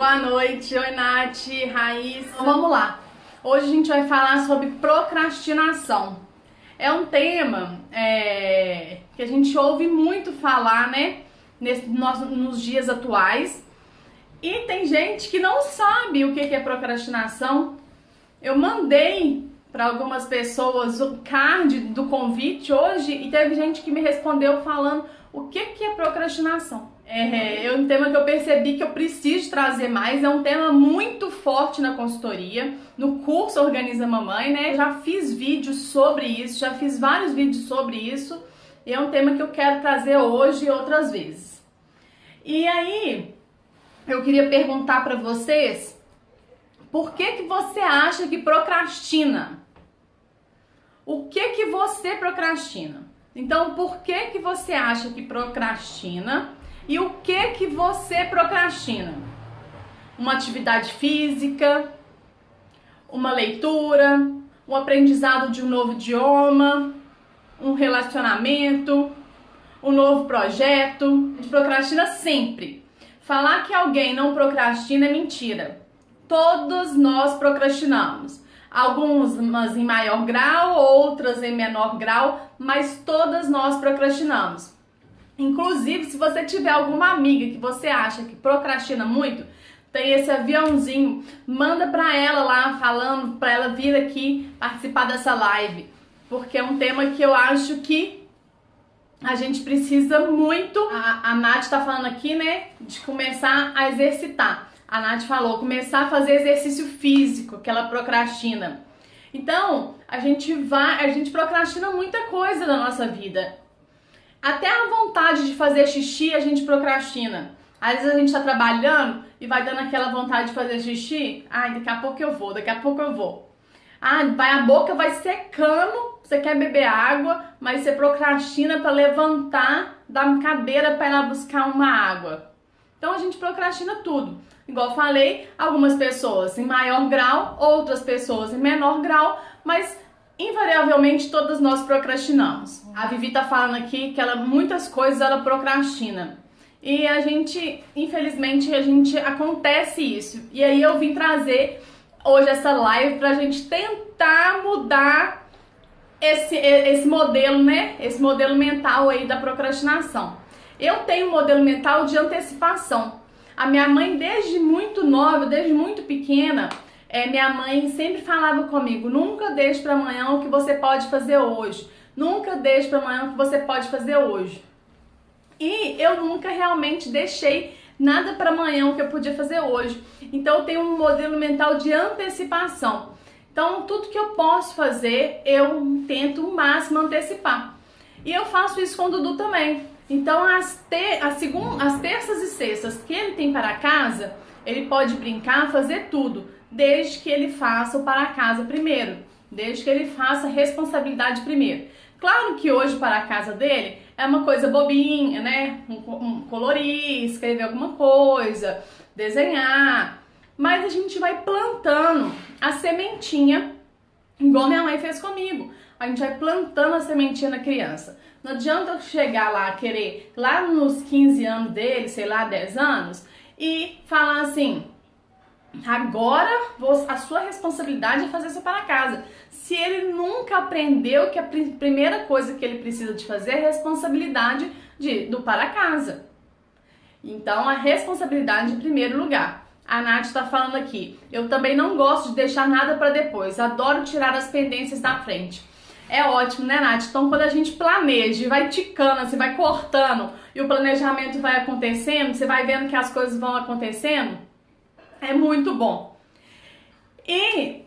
Boa noite, oi Nath, Raíssa. Então, vamos lá. Hoje a gente vai falar sobre procrastinação. É um tema que a gente ouve muito falar, né, nos dias atuais. E tem gente que não sabe o que é procrastinação. Eu mandei para algumas pessoas o card do convite hoje e teve gente que me respondeu falando o que é procrastinação. É um tema que eu percebi que eu preciso trazer mais, é um tema muito forte na consultoria, no curso Organiza Mamãe, né? Eu já fiz vídeos sobre isso, já fiz vários vídeos sobre isso, e é um tema que eu quero trazer hoje e outras vezes. E aí, eu queria perguntar para vocês, por que você acha que procrastina? O que você procrastina? Então, por que você acha que procrastina? E o que você procrastina? Uma atividade física, uma leitura, um aprendizado de um novo idioma, um relacionamento, um novo projeto. A gente procrastina sempre. Falar que alguém não procrastina é mentira. Todos nós procrastinamos. Algumas em maior grau, outras em menor grau, mas todas nós procrastinamos. Inclusive, se você tiver alguma amiga que você acha que procrastina muito, tem esse aviãozinho, manda pra ela lá falando pra ela vir aqui participar dessa live, porque é um tema que eu acho que a gente precisa muito. A Nath tá falando aqui, né, de começar a exercitar. A Nath falou, começar a fazer exercício físico, que ela procrastina. Então, a gente procrastina muita coisa na nossa vida. Até a vontade de fazer xixi a gente procrastina. Às vezes a gente tá trabalhando e vai dando aquela vontade de fazer xixi. Ai, daqui a pouco eu vou, daqui a pouco eu vou. Ah, a boca vai secando, você quer beber água, mas você procrastina para levantar da cadeira para ir lá buscar uma água. Então a gente procrastina tudo. Igual eu falei, algumas pessoas em maior grau, outras pessoas em menor grau, mas invariavelmente todas nós procrastinamos. A Vivi tá falando aqui que muitas coisas ela procrastina. E a gente, infelizmente, acontece isso. E aí eu vim trazer hoje essa live pra gente tentar mudar esse modelo, né? Esse modelo mental aí da procrastinação. Eu tenho um modelo mental de antecipação. A minha mãe, desde muito nova, desde muito pequena, minha mãe sempre falava comigo, nunca deixe para amanhã o que você pode fazer hoje. Nunca deixe para amanhã o que você pode fazer hoje. E eu nunca realmente deixei nada para amanhã o que eu podia fazer hoje. Então eu tenho um modelo mental de antecipação. Então tudo que eu posso fazer, eu tento o máximo antecipar. E eu faço isso com o Dudu também. Então as terças e sextas que ele tem para casa, ele pode brincar, fazer tudo, desde que ele faça o para casa primeiro, desde que ele faça a responsabilidade primeiro. Claro que hoje para a casa dele é uma coisa bobinha, né? Colorir, escrever alguma coisa, desenhar, mas a gente vai plantando a sementinha, igual minha mãe fez comigo. A gente vai plantando a sementinha na criança. Não adianta eu chegar lá, querer, lá nos 15 anos dele, sei lá, 10 anos, e falar assim, agora a sua responsabilidade é fazer isso para casa. Se ele nunca aprendeu que a primeira coisa que ele precisa de fazer é a responsabilidade do para casa. Então, a responsabilidade em primeiro lugar. A Nath está falando aqui, eu também não gosto de deixar nada para depois, adoro tirar as pendências da frente. É ótimo, né, Nath? Então, quando a gente planeja e vai ticando, assim, vai cortando e o planejamento vai acontecendo, você vai vendo que as coisas vão acontecendo, é muito bom. E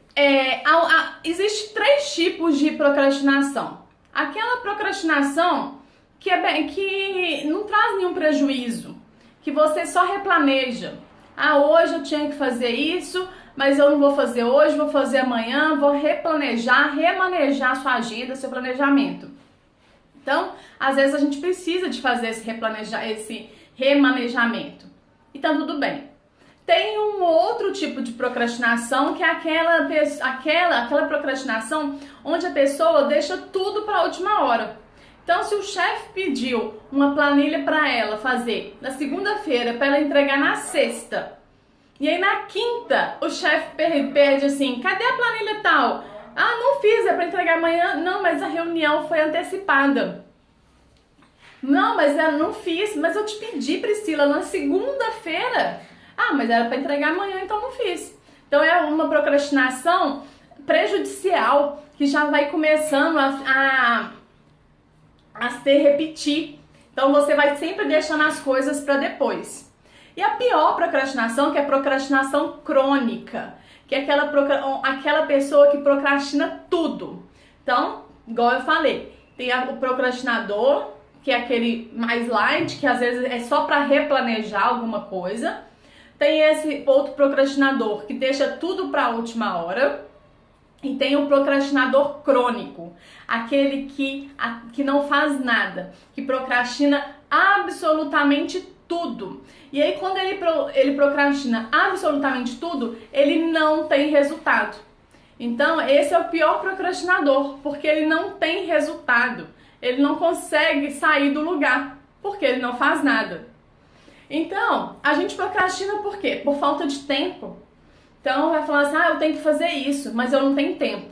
existe 3 tipos de procrastinação. Aquela procrastinação que não traz nenhum prejuízo, que você só replaneja. Ah, hoje eu tinha que fazer isso, mas eu não vou fazer hoje, vou fazer amanhã, vou replanejar, remanejar sua agenda, seu planejamento. Então, às vezes a gente precisa de fazer esse remanejamento. E tá tudo bem. Tem um outro tipo de procrastinação que é aquela procrastinação onde a pessoa deixa tudo para a última hora. Então, se o chefe pediu uma planilha para ela fazer na segunda-feira para ela entregar na sexta, E aí na quinta, o chefe pede assim, cadê a planilha tal? Ah, não fiz, é para entregar amanhã. Não, mas a reunião foi antecipada. Não, mas eu não fiz, mas eu te pedi, Priscila, na segunda-feira. Ah, mas era para entregar amanhã, então não fiz. Então é uma procrastinação prejudicial que já vai começando a se repetir. Então você vai sempre deixando as coisas para depois. E a pior procrastinação, que é a procrastinação crônica, que é aquela pessoa que procrastina tudo. Então, igual eu falei, tem o procrastinador, que é aquele mais light, que às vezes é só para replanejar alguma coisa. Tem esse outro procrastinador que deixa tudo para a última hora. E tem o procrastinador crônico, aquele que não faz nada, que procrastina absolutamente tudo. E aí quando ele procrastina absolutamente tudo, ele não tem resultado. Então esse é o pior procrastinador, porque ele não tem resultado. Ele não consegue sair do lugar, porque ele não faz nada. Então, a gente procrastina por quê? Por falta de tempo. Então, vai falar assim, eu tenho que fazer isso, mas eu não tenho tempo.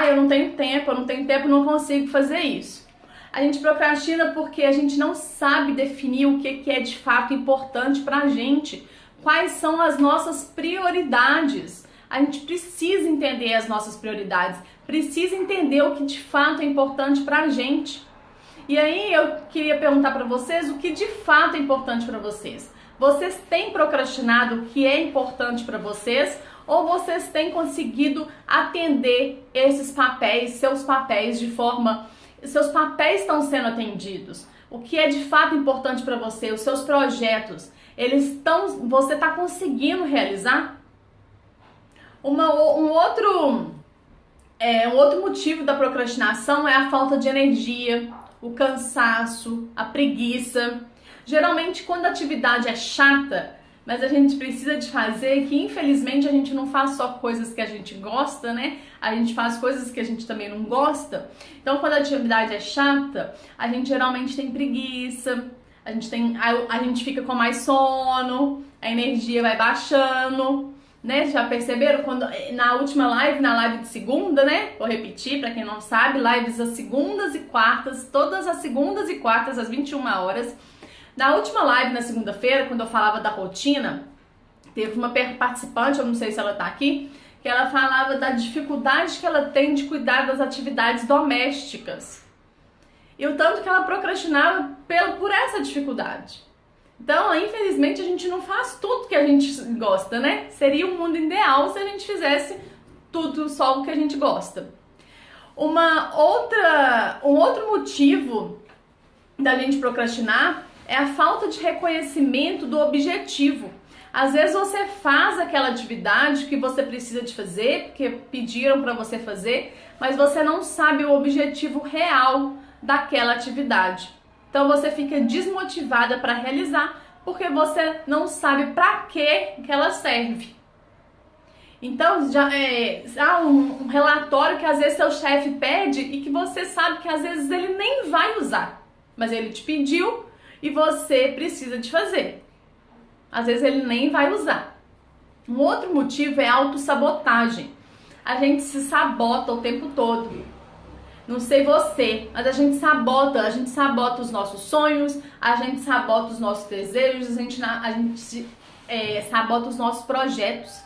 Eu não tenho tempo, não consigo fazer isso. A gente procrastina porque a gente não sabe definir o que é de fato importante pra gente. Quais são as nossas prioridades. A gente precisa entender as nossas prioridades, precisa entender o que de fato é importante pra gente. E aí eu queria perguntar pra vocês o que de fato é importante pra vocês. Vocês têm procrastinado o que é importante para vocês ou vocês têm conseguido atender esses papéis, seus papéis seus papéis estão sendo atendidos? O que é de fato importante para você, os seus projetos, você está conseguindo realizar? Um outro motivo da procrastinação é a falta de energia, o cansaço, a preguiça. Geralmente quando a atividade é chata, mas a gente precisa de fazer, que infelizmente a gente não faz só coisas que a gente gosta, né? A gente faz coisas que a gente também não gosta. Então quando a atividade é chata, a gente geralmente tem preguiça, a gente fica com mais sono, a energia vai baixando, né? Já perceberam? Na última live, na live de segunda, né? Vou repetir para quem não sabe, lives às segundas e quartas, todas as segundas e quartas às 21 horas. Na última live, na segunda-feira, quando eu falava da rotina, teve uma participante, eu não sei se ela tá aqui, que ela falava da dificuldade que ela tem de cuidar das atividades domésticas. E o tanto que ela procrastinava por essa dificuldade. Então, infelizmente, a gente não faz tudo que a gente gosta, né? Seria um mundo ideal se a gente fizesse tudo só o que a gente gosta. Um outro motivo da gente procrastinar é a falta de reconhecimento do objetivo. Às vezes você faz aquela atividade que você precisa de fazer, porque pediram para você fazer, mas você não sabe o objetivo real daquela atividade. Então você fica desmotivada para realizar, porque você não sabe para que ela serve. Então há um relatório que às vezes seu chefe pede e que você sabe que às vezes ele nem vai usar, mas ele te pediu e você precisa de fazer. Às vezes ele nem vai usar. Um outro motivo é a autossabotagem. A gente se sabota o tempo todo. Não sei você, mas a gente sabota os nossos sonhos, a gente sabota os nossos desejos, a gente sabota os nossos projetos.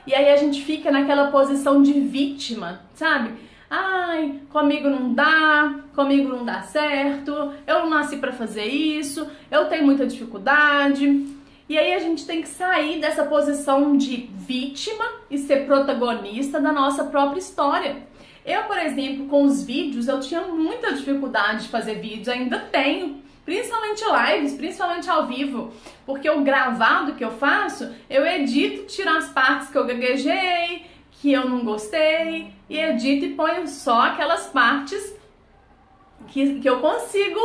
E aí a gente fica naquela posição de vítima, sabe? Ai, comigo não dá certo, eu não nasci pra fazer isso, eu tenho muita dificuldade. E aí a gente tem que sair dessa posição de vítima e ser protagonista da nossa própria história. Eu, por exemplo, com os vídeos, eu tinha muita dificuldade de fazer vídeos, ainda tenho, principalmente lives, principalmente ao vivo, porque o gravado que eu faço, eu edito, tiro as partes que eu gaguejei, que eu não gostei, e edito e ponho só aquelas partes que eu consigo,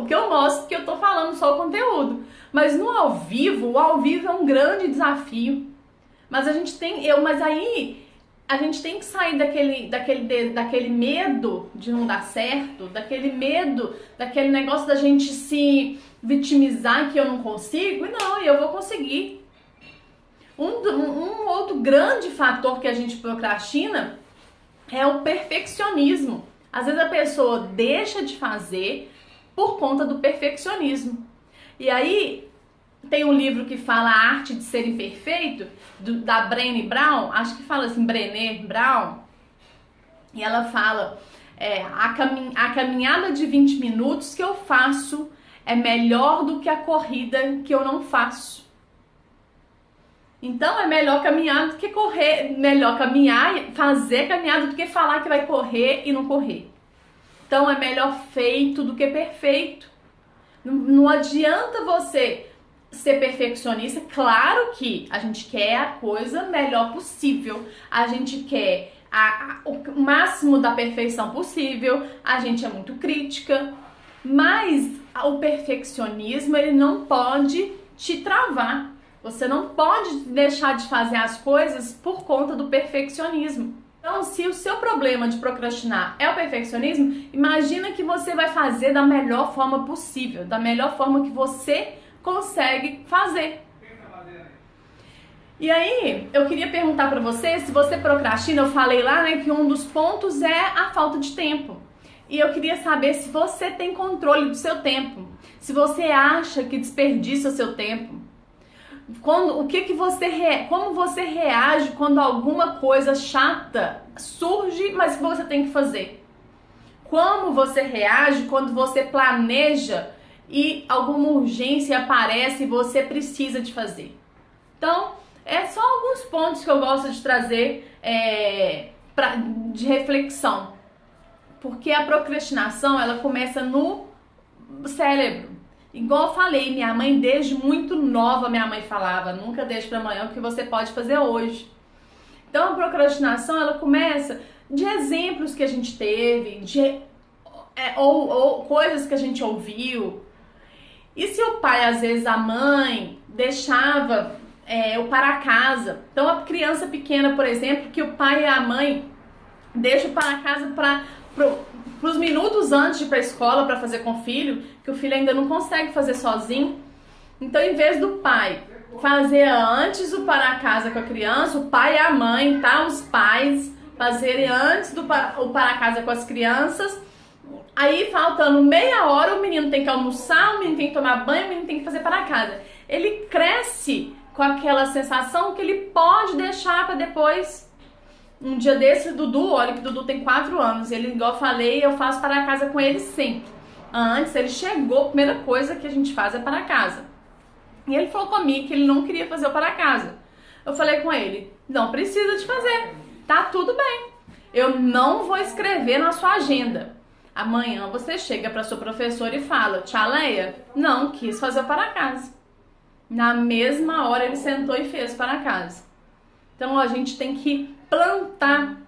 que eu mostro que eu tô falando só o conteúdo. Mas no ao vivo, o ao vivo é um grande desafio. Mas aí a gente tem que sair daquele medo de não dar certo, daquele negócio da gente se vitimizar que eu não consigo. E não, eu vou conseguir. outro grande fator que a gente procrastina é o perfeccionismo. Às vezes a pessoa deixa de fazer por conta do perfeccionismo. E aí tem um livro que fala A Arte de Ser Imperfeito, da Brené Brown, acho que fala assim, Brené Brown, e ela fala, a caminhada de 20 minutos que eu faço é melhor do que a corrida que eu não faço. Então é melhor caminhar do que correr, melhor caminhar, fazer caminhada do que falar que vai correr e não correr. Então é melhor feito do que perfeito. Não adianta você ser perfeccionista. Claro que a gente quer a coisa melhor possível, a gente quer o máximo da perfeição possível, a gente é muito crítica, mas o perfeccionismo ele não pode te travar. Você não pode deixar de fazer as coisas por conta do perfeccionismo. Então, se o seu problema de procrastinar é o perfeccionismo, imagina que você vai fazer da melhor forma possível, da melhor forma que você consegue fazer. E aí, eu queria perguntar pra você, se você procrastina, eu falei lá, né, que um dos pontos é a falta de tempo. E eu queria saber se você tem controle do seu tempo, se você acha que desperdiça o seu tempo. Como você reage quando alguma coisa chata surge, mas que você tem que fazer? Como você reage quando você planeja e alguma urgência aparece e você precisa de fazer? Então, é só alguns pontos que eu gosto de trazer de reflexão. Porque a procrastinação, ela começa no cérebro. Igual eu falei, minha mãe desde muito nova, minha mãe falava, nunca deixe para amanhã o que você pode fazer hoje. Então a procrastinação, ela começa de exemplos que a gente teve, ou coisas que a gente ouviu. E se o pai, às vezes a mãe, deixava o para casa. Então a criança pequena, por exemplo, que o pai e a mãe deixam o para casa para os minutos antes de ir para a escola para fazer com o filho, que o filho ainda não consegue fazer sozinho. Então, em vez do pai fazer antes o para casa com a criança, o pai e a mãe, tá? Os pais fazerem antes o para casa com as crianças. Aí, faltando meia hora, o menino tem que almoçar, o menino tem que tomar banho, o menino tem que fazer para casa. Ele cresce com aquela sensação que ele pode deixar para depois. Um dia desse, o Dudu, olha que o Dudu tem 4 anos, ele, igual eu falei, eu faço para casa com ele sempre. Antes, ele chegou, a primeira coisa que a gente faz é para casa. E ele falou comigo que ele não queria fazer o para casa. Eu falei com ele, não precisa de fazer, tá tudo bem. Eu não vou escrever na sua agenda. Amanhã você chega para sua professora e fala, tia Leia, não quis fazer o para casa. Na mesma hora ele sentou e fez para casa. Então a gente tem que plantar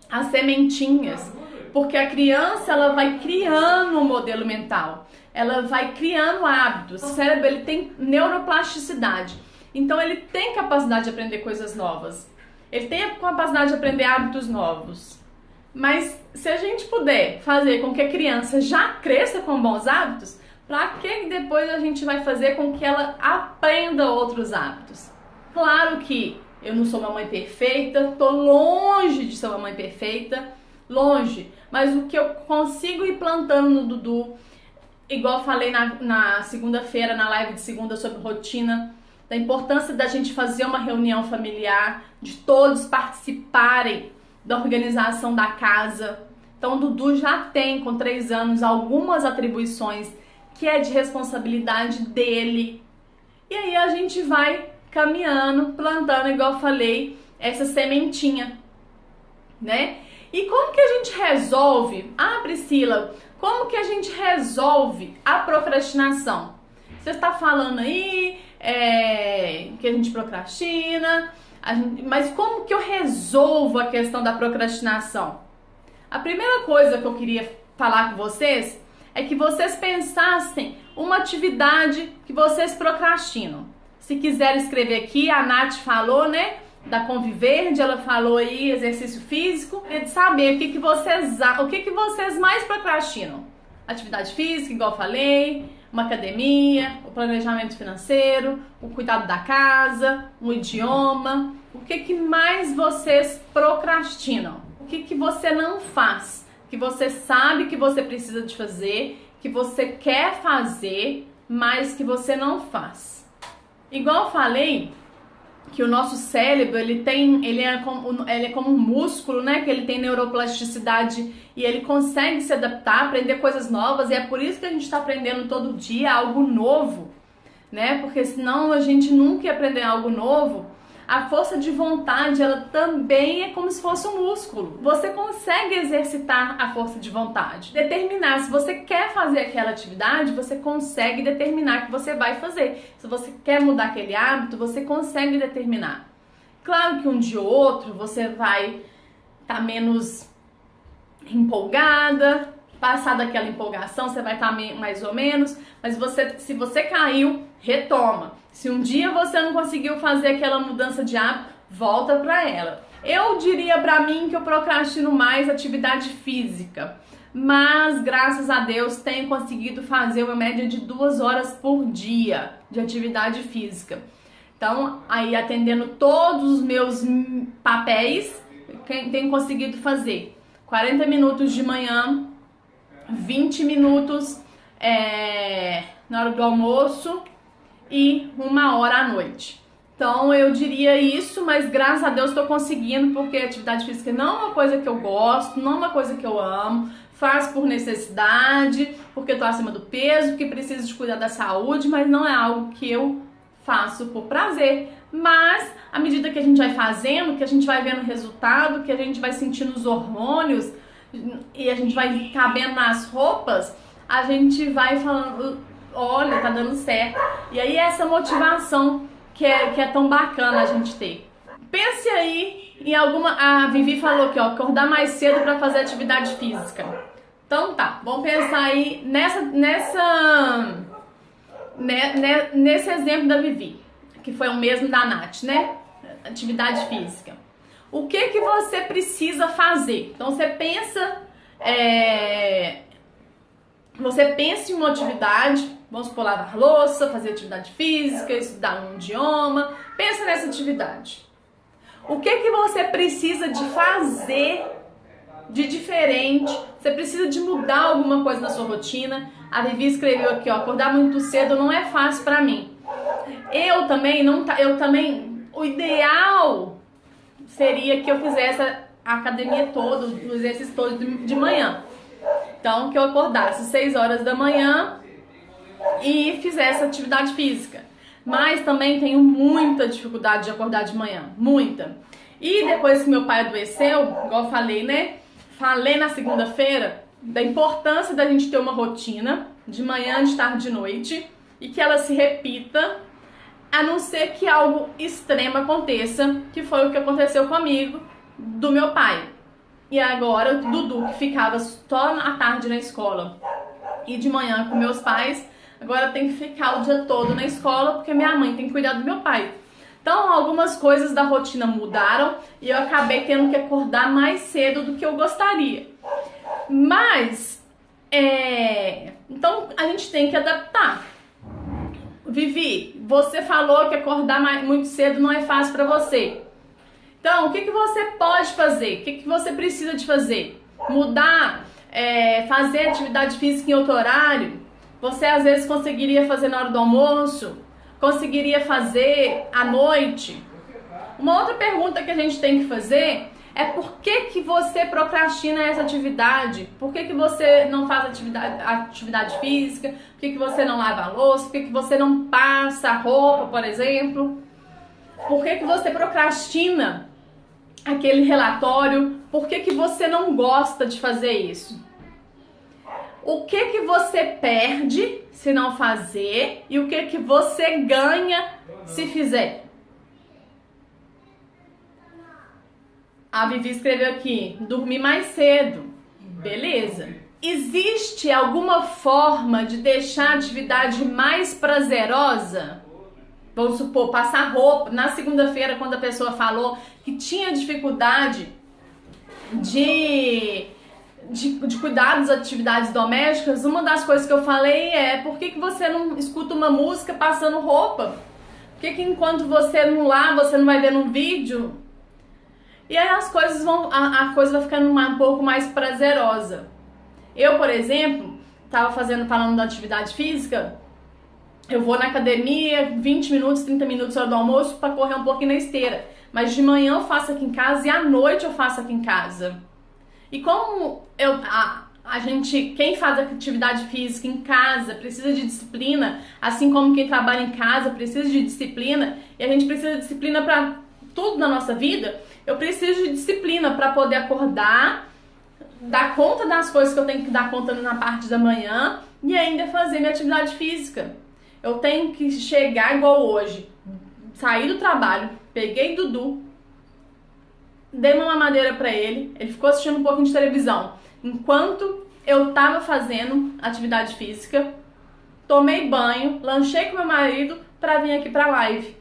as sementinhas, porque a criança ela vai criando um modelo mental, ela vai criando hábitos. O cérebro ele tem neuroplasticidade, então ele tem capacidade de aprender coisas novas, ele tem a capacidade de aprender hábitos novos. Mas se a gente puder fazer com que a criança já cresça com bons hábitos, para que depois a gente vai fazer com que ela aprenda outros hábitos? Claro que eu não sou uma mãe perfeita, tô longe de ser uma mãe perfeita, longe. Mas o que eu consigo ir plantando no Dudu, igual eu falei na segunda-feira, na live de segunda sobre rotina, da importância da gente fazer uma reunião familiar, de todos participarem da organização da casa. Então o Dudu já tem, com 3 anos, algumas atribuições que é de responsabilidade dele. E aí a gente vai caminhando, plantando, igual eu falei, essa sementinha, né? E como que a gente resolve? Ah, Priscila, como que a gente resolve a procrastinação? Você está falando aí que a gente procrastina, mas como que eu resolvo a questão da procrastinação? A primeira coisa que eu queria falar com vocês é que vocês pensassem uma atividade que vocês procrastinam. Se quiser escrever aqui, a Nath falou, né, da Conviverde, ela falou aí exercício físico, é de saber o que vocês mais procrastinam. Atividade física, igual eu falei, uma academia, o planejamento financeiro, o cuidado da casa, um idioma. O que mais vocês procrastinam? O que você não faz? Que você sabe que você precisa de fazer, que você quer fazer, mas que você não faz. Igual eu falei, que o nosso cérebro, ele é como um músculo, né? Que ele tem neuroplasticidade e ele consegue se adaptar, aprender coisas novas, e é por isso que a gente está aprendendo todo dia algo novo, né? Porque senão a gente nunca ia aprender algo novo. A força de vontade, ela também é como se fosse um músculo. Você consegue exercitar a força de vontade. Determinar, se você quer fazer aquela atividade, você consegue determinar que você vai fazer. Se você quer mudar aquele hábito, você consegue determinar. Claro que um dia ou outro você vai estar menos empolgada, passar daquela empolgação, você vai estar mais ou menos, mas se você caiu, retoma. Se um dia você não conseguiu fazer aquela mudança de hábito, volta para ela. Eu diria para mim que eu procrastino mais atividade física, mas graças a Deus tenho conseguido fazer uma média de 2 horas por dia de atividade física. Então, aí atendendo todos os meus papéis, tenho conseguido fazer 40 minutos de manhã, 20 minutos na hora do almoço e 1 hora à noite. Então eu diria isso, mas graças a Deus estou conseguindo, porque a atividade física não é uma coisa que eu gosto, não é uma coisa que eu amo, faço por necessidade, porque estou acima do peso, porque preciso de cuidar da saúde, mas não é algo que eu faço por prazer. Mas à medida que a gente vai fazendo, que a gente vai vendo o resultado, que a gente vai sentindo os hormônios e a gente vai cabendo nas roupas, a gente vai falando, olha, tá dando certo. E aí essa motivação que é tão bacana a gente ter. Pense aí em alguma... A Vivi falou aqui, ó, acordar mais cedo para fazer atividade física. Então tá, vamos pensar aí nesse exemplo da Vivi, que foi o mesmo da Nath, né? Atividade física. O que você precisa fazer? Então você pensa em uma atividade, vamos supor, lavar louça, fazer atividade física, estudar um idioma. Pensa nessa atividade. O que você precisa de fazer de diferente? Você precisa de mudar alguma coisa na sua rotina? A Vivi escreveu aqui, ó, acordar muito cedo não é fácil pra mim. Eu também, o ideal seria que eu fizesse a academia toda, os exercícios todos de manhã. Então, que eu acordasse 6 horas da manhã e fizesse atividade física. Mas também tenho muita dificuldade de acordar de manhã, muita. E depois que meu pai adoeceu, igual eu falei, né? Falei na segunda-feira da importância da gente ter uma rotina de manhã, de tarde, de noite, e que ela se repita, a não ser que algo extremo aconteça, que foi o que aconteceu comigo, do meu pai. E agora o Dudu, que ficava só à tarde na escola e de manhã com meus pais, agora tem que ficar o dia todo na escola, porque minha mãe tem que cuidar do meu pai. Então algumas coisas da rotina mudaram e eu acabei tendo que acordar mais cedo do que eu gostaria. Mas, então a gente tem que adaptar. Vivi, você falou que acordar muito cedo não é fácil pra você. Então, o que você pode fazer? O que você precisa de fazer? Mudar, fazer atividade física em outro horário? Você às vezes conseguiria fazer na hora do almoço? Conseguiria fazer à noite? Uma outra pergunta que a gente tem que fazer é por que você procrastina essa atividade? Por que você não faz atividade física? Por que você não lava a louça? Por que você não passa a roupa, por exemplo? Por que você procrastina aquele relatório? Por que você não gosta de fazer isso? O que você perde se não fazer e o que você ganha se fizer? A Vivi escreveu aqui, dormir mais cedo. Beleza. Existe alguma forma de deixar a atividade mais prazerosa? Vamos supor, passar roupa. Na segunda-feira, quando a pessoa falou que tinha dificuldade de de cuidar das atividades domésticas, uma das coisas que eu falei é: por que você não escuta uma música passando roupa? Por que enquanto você não lava, você não vai ver um vídeo? E aí as coisas a coisa vai ficando um pouco mais prazerosa. Eu, por exemplo, falando da atividade física, eu vou na academia 20 minutos, 30 minutos na hora do almoço para correr um pouquinho na esteira. Mas de manhã eu faço aqui em casa e à noite eu faço aqui em casa. E como quem faz atividade física em casa precisa de disciplina, assim como quem trabalha em casa precisa de disciplina, e a gente precisa de disciplina para tudo na nossa vida, eu preciso de disciplina para poder acordar, dar conta das coisas que eu tenho que dar conta na parte da manhã e ainda fazer minha atividade física. Eu tenho que chegar igual hoje, sair do trabalho, peguei Dudu, dei uma mamadeira pra ele ficou assistindo um pouquinho de televisão. Enquanto eu tava fazendo atividade física, tomei banho, lanchei com meu marido pra vir aqui pra live.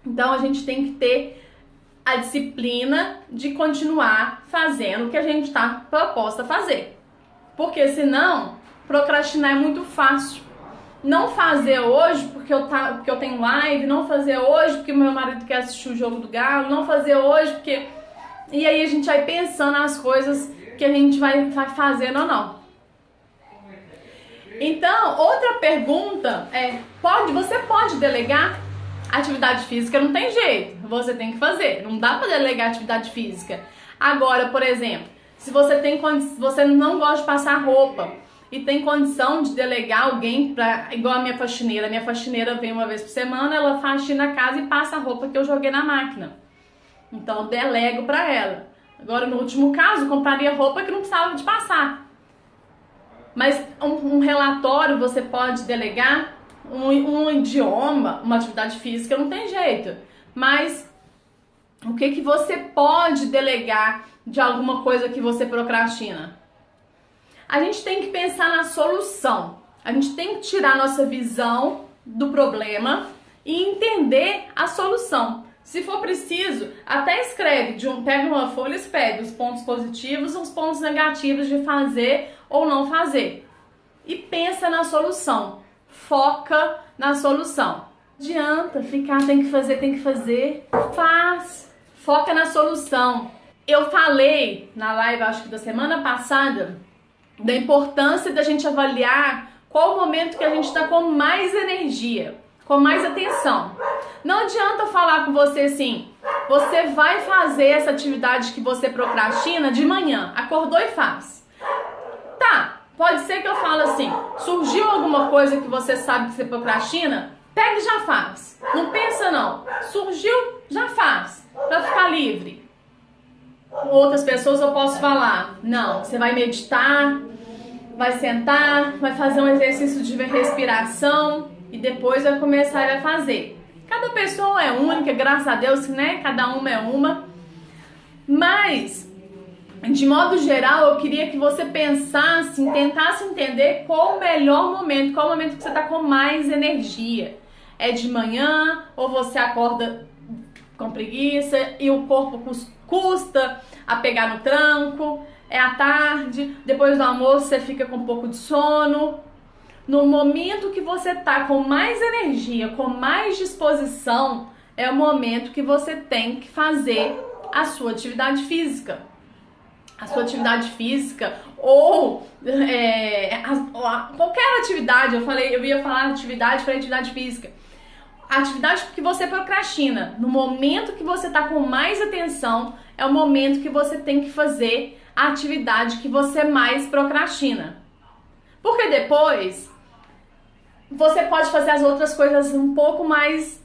Então a gente tem que ter a disciplina de continuar fazendo o que a gente tá proposta a fazer. Porque senão, procrastinar é muito fácil. Não fazer hoje porque eu tenho live, não fazer hoje porque meu marido quer assistir o jogo do Galo, não fazer hoje porque... E aí a gente vai pensando as coisas que a gente vai fazendo ou não. Então, outra pergunta é: você pode delegar atividade física? Não tem jeito, você tem que fazer. Não dá pra delegar atividade física. Agora, por exemplo, se você não gosta de passar roupa e tem condição de delegar alguém igual a minha faxineira. Minha faxineira vem uma vez por semana, ela faxina a casa e passa a roupa que eu joguei na máquina. Então eu delego pra ela. Agora, no último caso, eu compraria roupa que não precisava de passar. Mas um relatório você pode delegar, um idioma, uma atividade física, não tem jeito. Mas o que você pode delegar de alguma coisa que você procrastina? A gente tem que pensar na solução. A gente tem que tirar nossa visão do problema e entender a solução. Se for preciso, até escreve, pega uma folha e escreve os pontos positivos e os pontos negativos de fazer ou não fazer. E pensa na solução. Foca na solução. Não adianta ficar, tem que fazer. Faz. Foca na solução. Eu falei na live, acho que da semana passada, da importância da gente avaliar qual o momento que a gente está com mais energia, com mais atenção. Não adianta eu falar com você assim: você vai fazer essa atividade que você procrastina de manhã, acordou e faz. Tá, pode ser que eu fale assim: surgiu alguma coisa que você sabe que você procrastina, pega e já faz. Não pensa não, surgiu, já faz, pra ficar livre. Com outras pessoas eu posso falar: não, você vai meditar, vai sentar, vai fazer um exercício de respiração e depois vai começar a fazer. Cada pessoa é única, graças a Deus, né? Cada uma é uma. Mas, de modo geral, eu queria que você pensasse, tentasse entender qual o melhor momento, qual o momento que você está com mais energia. É de manhã ou você acorda com preguiça e o corpo custa a pegar no tranco? É à tarde, depois do almoço você fica com um pouco de sono. No momento que você tá com mais energia, com mais disposição, é o momento que você tem que fazer a sua atividade física. A sua atividade física ou qualquer atividade, eu ia falar atividade para atividade física. A atividade que você procrastina, no momento que você tá com mais atenção, é o momento que você tem que fazer a atividade que você mais procrastina. Porque depois você pode fazer as outras coisas um pouco mais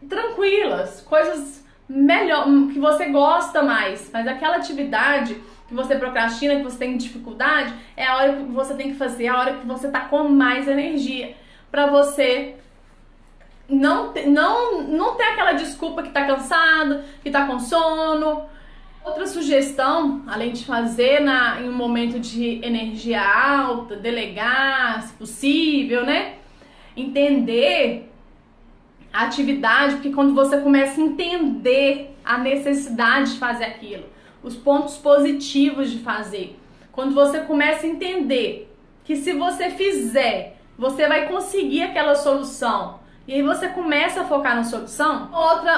tranquilas, coisas melhor, que você gosta mais. Mas aquela atividade que você procrastina, que você tem dificuldade, é a hora que você tem que fazer, a hora que você tá com mais energia, pra você não ter aquela desculpa que tá cansado, que tá com sono. Outra sugestão, além de fazer em um momento de energia alta, delegar, se possível, né? Entender a atividade, porque quando você começa a entender a necessidade de fazer aquilo, os pontos positivos de fazer, quando você começa a entender que se você fizer, você vai conseguir aquela solução, e aí você começa a focar na solução.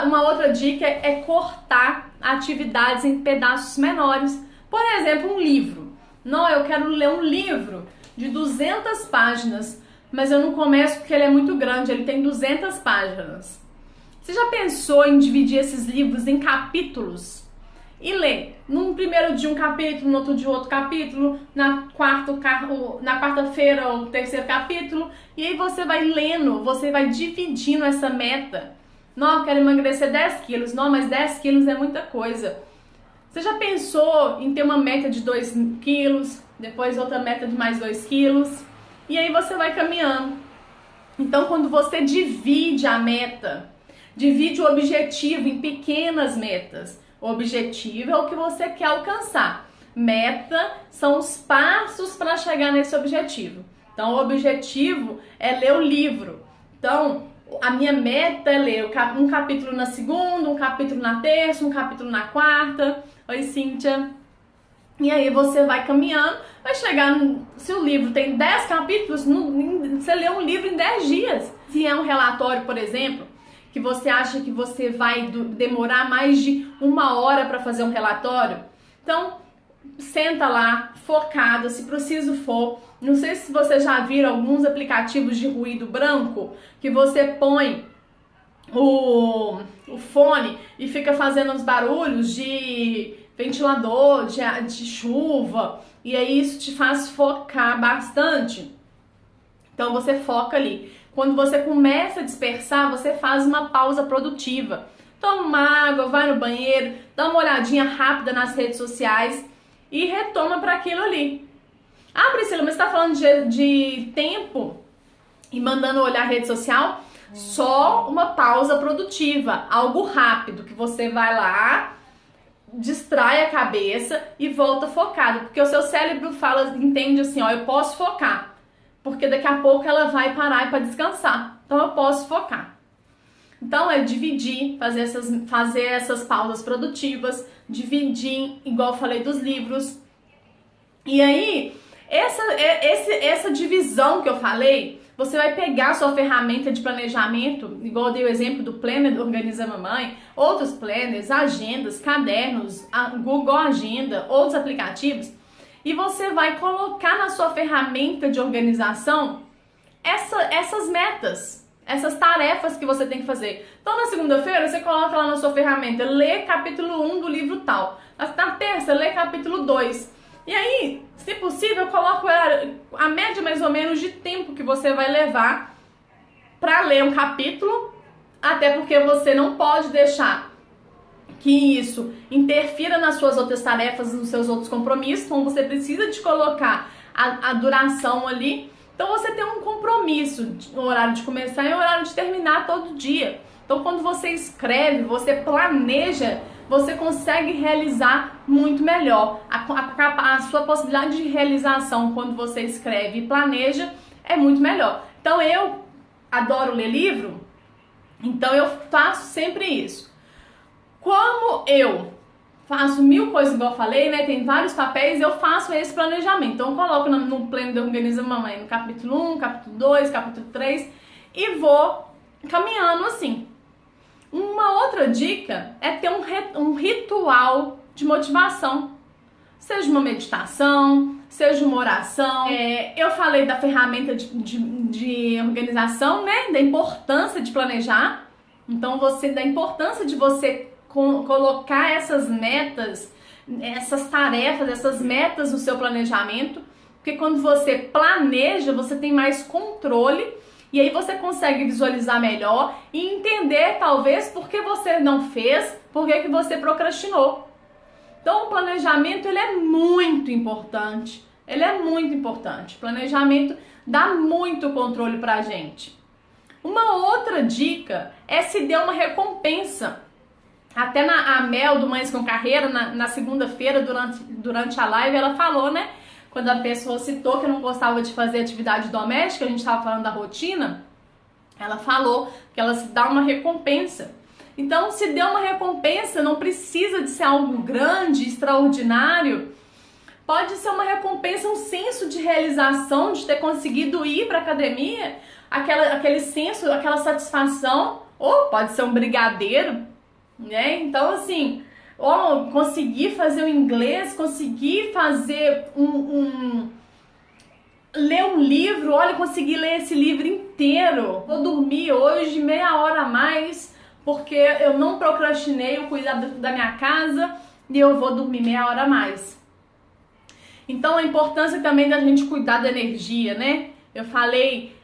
Uma outra dica é cortar atividades em pedaços menores. Por exemplo, um livro. Não, eu quero ler um livro de 200 páginas, mas eu não começo porque ele é muito grande, ele tem 200 páginas. Você já pensou em dividir esses livros em capítulos? E ler num primeiro dia um capítulo, no outro dia outro capítulo, na quarta-feira o terceiro capítulo, e aí você vai lendo, você vai dividindo essa meta. Não, eu quero emagrecer 10 quilos, não, mas 10 quilos é muita coisa. Você já pensou em ter uma meta de 2 quilos, depois outra meta de mais 2 quilos, e aí você vai caminhando. Então, quando você divide a meta, divide o objetivo em pequenas metas. O objetivo é o que você quer alcançar. Meta são os passos para chegar nesse objetivo. Então, o objetivo é ler o livro. Então, a minha meta é ler um capítulo na segunda, um capítulo na terça, um capítulo na quarta. Oi, Cíntia. E aí você vai caminhando, vai chegar se o livro tem 10 capítulos, você lê um livro em 10 dias. Se é um relatório, por exemplo, que você acha que você vai demorar mais de 1 hora para fazer um relatório, então senta lá, focado, se preciso for. Não sei se você já viram alguns aplicativos de ruído branco, que você põe o fone e fica fazendo os barulhos de ventilador, de chuva, e aí isso te faz focar bastante. Então você foca ali. Quando você começa a dispersar, você faz uma pausa produtiva. Toma uma água, vai no banheiro, dá uma olhadinha rápida nas redes sociais e retoma para aquilo ali. Ah, Priscila, mas você está falando de tempo e mandando olhar a rede social? Só uma pausa produtiva, algo rápido, que você vai lá, distrai a cabeça e volta focado. Porque o seu cérebro entende assim, ó, eu posso focar. Porque daqui a pouco ela vai parar para descansar. Então eu posso focar. Então é dividir, fazer essas pausas produtivas, dividir, igual eu falei dos livros. E aí, essa divisão que eu falei, você vai pegar a sua ferramenta de planejamento, igual eu dei o exemplo do Planner do Organiza Mamãe, outros planners, agendas, cadernos, Google Agenda, outros aplicativos, e você vai colocar na sua ferramenta de organização essas metas, essas tarefas que você tem que fazer. Então, na segunda-feira, você coloca lá na sua ferramenta, lê capítulo 1 do livro tal. Na terça, lê capítulo 2. E aí, se possível, eu coloco a média mais ou menos de tempo que você vai levar para ler um capítulo, até porque você não pode deixar que isso interfira nas suas outras tarefas, nos seus outros compromissos. Então você precisa de colocar a duração ali. Então você tem um compromisso, o horário de começar e o horário de terminar todo dia. Então quando você escreve, você planeja, você consegue realizar muito melhor. A sua possibilidade de realização quando você escreve e planeja é muito melhor. Então eu adoro ler livro, então eu faço sempre isso. Como eu faço 1000 coisas, igual eu falei, né? Tem vários papéis, eu faço esse planejamento. Então eu coloco no plano de Organiza Mamãe no capítulo 1, capítulo 2, capítulo 3 e vou caminhando assim. Uma outra dica é ter um ritual de motivação. Seja uma meditação, seja uma oração. Eu falei da ferramenta de organização, né? Da importância de planejar. Então, da importância de você colocar essas metas, essas tarefas, essas metas no seu planejamento, porque quando você planeja, você tem mais controle e aí você consegue visualizar melhor e entender talvez por que você não fez, por que você procrastinou. Então o planejamento ele é muito importante, O planejamento dá muito controle pra gente. Uma outra dica é se dê uma recompensa. Até a Mel do Mães com Carreira, na segunda-feira, durante a live, ela falou, né? Quando a pessoa citou que não gostava de fazer atividade doméstica, a gente estava falando da rotina, ela falou que ela se dá uma recompensa. Então, se dê uma recompensa, não precisa de ser algo grande, extraordinário, Pode ser uma recompensa, um senso de realização, de ter conseguido ir para academia, aquele senso, aquela satisfação, ou pode ser um brigadeiro, né? Então, assim, ou conseguir fazer o inglês, conseguir fazer ler um livro, olha, consegui ler esse livro inteiro. Vou dormir hoje meia hora a mais, porque eu não procrastinei o cuidado da minha casa e eu vou dormir meia hora a mais. Então a importância também da gente cuidar da energia, né? Eu falei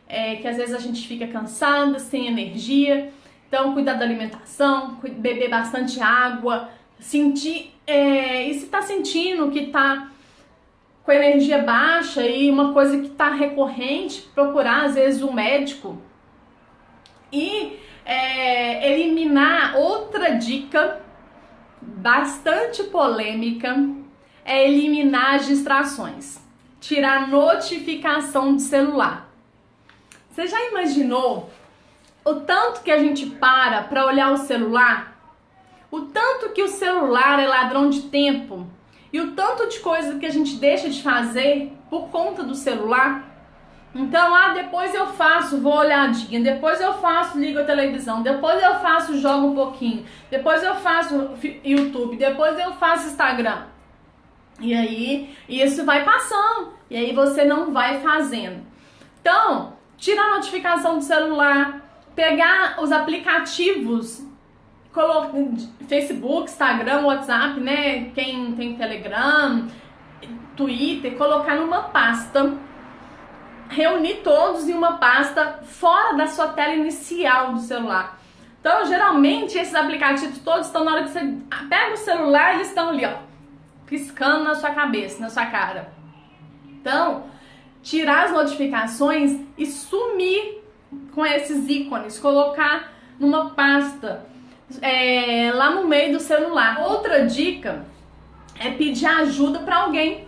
que às vezes a gente fica cansada, sem energia. Então cuidar da alimentação, beber bastante água, sentir... e se tá sentindo que tá com a energia baixa e uma coisa que tá recorrente, procurar às vezes um médico. E eliminar, outra dica bastante polêmica, é eliminar as distrações, tirar notificação de celular. Você já imaginou o tanto que a gente para olhar o celular? O tanto que o celular é ladrão de tempo? E o tanto de coisa que a gente deixa de fazer por conta do celular? Então, depois eu faço, vou olhadinha, depois eu faço, ligo a televisão, depois eu faço, jogo um pouquinho, depois eu faço YouTube, depois eu faço Instagram. E aí, isso vai passando, e aí você não vai fazendo. Então, tirar a notificação do celular, pegar os aplicativos, Facebook, Instagram, WhatsApp, né? Quem tem Telegram, Twitter, colocar numa pasta, reunir todos em uma pasta fora da sua tela inicial do celular. Então, geralmente, esses aplicativos todos estão na hora que você pega o celular, eles estão ali, ó, piscando na sua cabeça, na sua cara. Então, tirar as notificações e sumir com esses ícones, colocar numa pasta lá no meio do celular. Outra dica é pedir ajuda para alguém.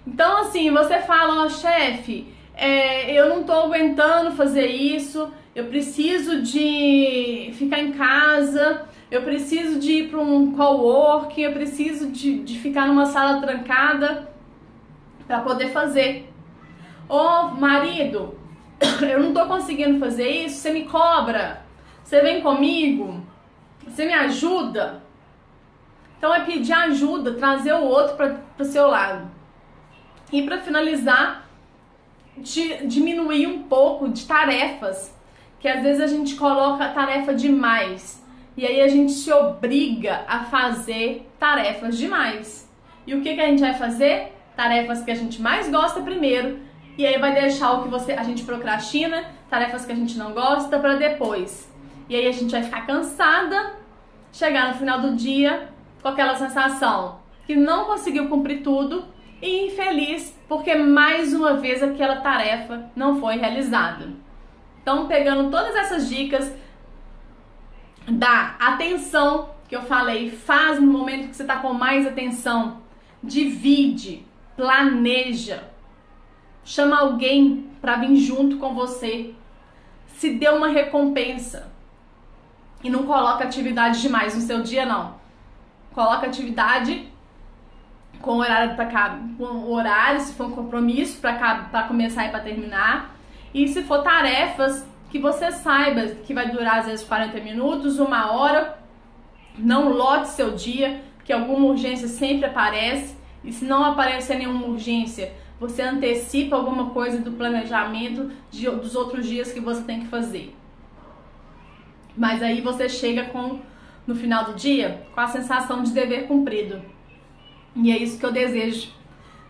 Então, assim, você fala, chefe, eu não tô aguentando fazer isso, eu preciso de ficar em casa, eu preciso de ir para um coworking, eu preciso de ficar numa sala trancada para poder fazer. Ô, marido, eu não tô conseguindo fazer isso, você me cobra, você vem comigo, você me ajuda. Então é pedir ajuda, trazer o outro para o seu lado. E para finalizar, diminuir um pouco de tarefas, que às vezes a gente coloca tarefa demais. E aí a gente se obriga a fazer tarefas demais. E o que a gente vai fazer? Tarefas que a gente mais gosta primeiro. E aí vai deixar o que a gente procrastina, tarefas que a gente não gosta, para depois. E aí a gente vai ficar cansada, chegar no final do dia com aquela sensação que não conseguiu cumprir tudo e infeliz porque mais uma vez aquela tarefa não foi realizada. Então, pegando todas essas dicas, da atenção que eu falei, faz no momento que você está com mais atenção, divide, planeja, chama alguém para vir junto com você, se dê uma recompensa e não coloca atividade demais no seu dia, não. Coloca atividade com horário, se for um compromisso para começar e para terminar, e se for tarefas que você saiba que vai durar às vezes 40 minutos, 1 hora, não lote seu dia, que alguma urgência sempre aparece, e se não aparecer nenhuma urgência, você antecipa alguma coisa do planejamento dos outros dias que você tem que fazer. Mas aí você chega no final do dia com a sensação de dever cumprido. E é isso que eu desejo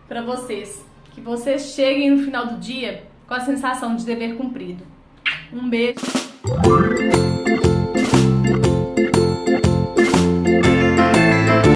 para vocês, que vocês cheguem no final do dia com a sensação de dever cumprido. Um beijo.